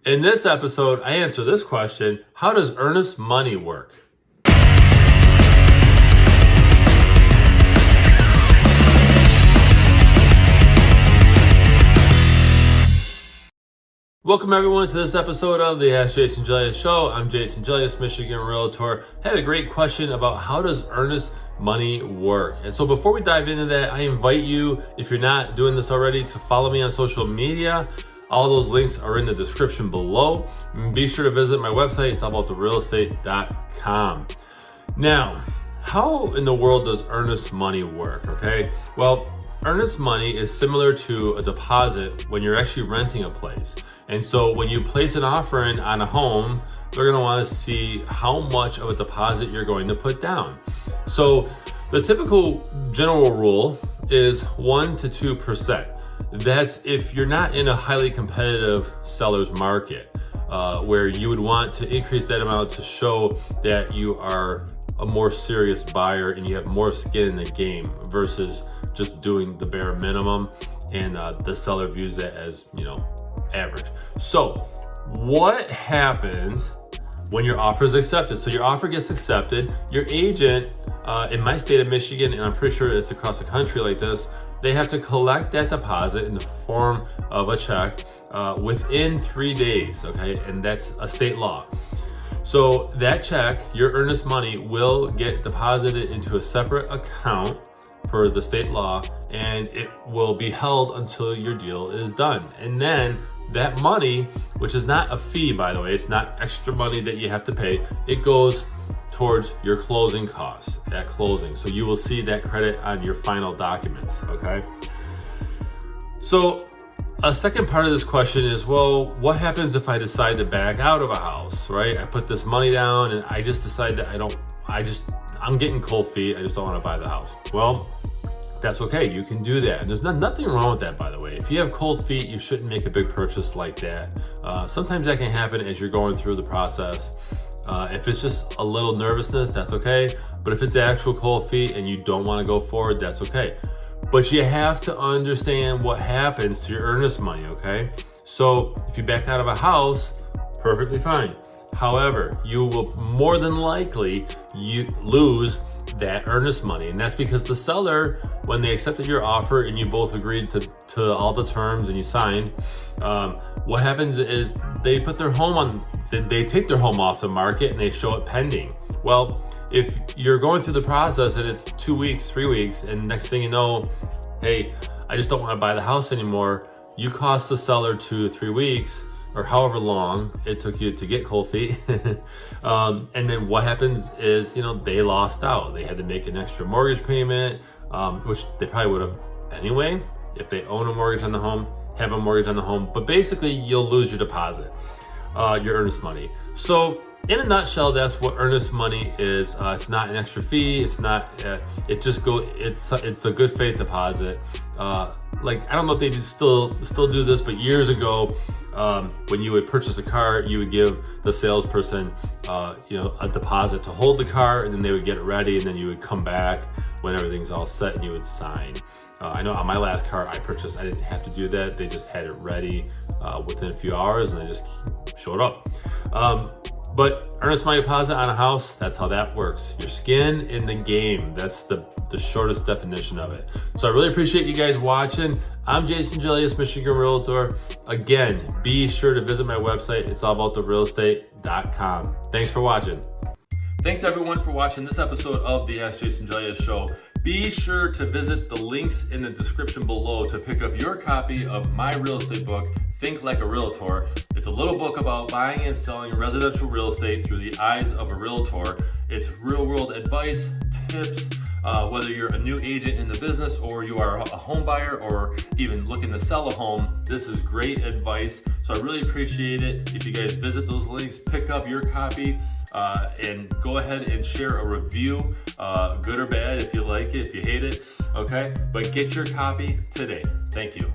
In this episode, I answer this question: how does earnest money work? Welcome everyone to this episode of the Ask Jason Gelios Show. I'm Jason Gelios, Michigan Realtor. Had a great question about how does earnest money work. And so before we dive into that, I invite you, if you're not doing this already, to follow me on social media. All those links are in the description below. And be sure to visit my website. It's allabouttherealestate.com. Now, how in the world does earnest money work? Okay, well, earnest money is similar to a deposit when you're actually renting a place. And so when you place an offer in on a home, they're going to want to see how much of a deposit you're going to put down. So the typical general rule is 1 to 2%. That's if you're not in a highly competitive seller's market, where you would want to increase that amount to show that you are a more serious buyer and you have more skin in the game versus just doing the bare minimum, and the seller views that as, average. So what happens when your offer is accepted? So your offer gets accepted. Your agent, in my state of Michigan, and I'm pretty sure it's across the country like this, they have to collect that deposit in the form of a check within 3 days, okay? And that's a state law. So that check, your earnest money, will get deposited into a separate account per the state law, and it will be held until your deal is done. And then that money, which is not a fee, by the way, it's not extra money that you have to pay, it goes towards your closing costs at closing. So you will see that credit on your final documents, okay? So a second part of this question is, well, what happens if I decide to back out of a house, right? I put this money down and I just decide that I'm getting cold feet, I just don't want to buy the house. Well, that's okay, you can do that. And there's nothing wrong with that, by the way. If you have cold feet, you shouldn't make a big purchase like that. Sometimes that can happen as you're going through the process. If it's just a little nervousness, that's okay. But if it's actual cold feet and you don't want to go forward, that's okay. But you have to understand what happens to your earnest money, okay? So if you back out of a house, perfectly fine. However, you will more than likely lose that earnest money. And that's because the seller, when they accepted your offer and you both agreed to all the terms and you signed, what happens is they put their home they take their home off the market and they show it pending. Well, if you're going through the process and it's 2 weeks, 3 weeks, and next thing you know, hey, I just don't want to buy the house anymore, you cost the seller 2 to 3 weeks, or however long it took you to get cold feet. And then what happens is, they lost out. They had to make an extra mortgage payment, which they probably would have anyway if they own a mortgage on the home, have a mortgage on the home. But basically, you'll lose your deposit, your earnest money. So in a nutshell, that's what earnest money is. It's not an extra fee. It's not. It's a good faith deposit. I don't know if they still do this, but years ago, when you would purchase a car, you would give the salesperson, a deposit to hold the car, and then they would get it ready, and then you would come back when everything's all set and you would sign. I know on my last car I purchased, I didn't have to do that. They just had it ready within a few hours, and I just showed up. But earnest money deposit on a house, that's how that works. Your skin in the game. That's the shortest definition of it. So I really appreciate you guys watching. I'm Jason Gelios, Michigan Realtor. Again, be sure to visit my website. It's allabouttherealestate.com. Thanks for watching. Thanks everyone for watching this episode of the Ask Jason Gelios Show. Be sure to visit the links in the description below to pick up your copy of my real estate book, Think Like a Realtor. It's a little book about buying and selling residential real estate through the eyes of a realtor. It's real world advice, tips, whether you're a new agent in the business or you are a home buyer or even looking to sell a home. This is great advice. So I really appreciate it if you guys visit those links, pick up your copy, and go ahead and share a review, good or bad, if you like it, if you hate it, okay? But get your copy today. Thank you.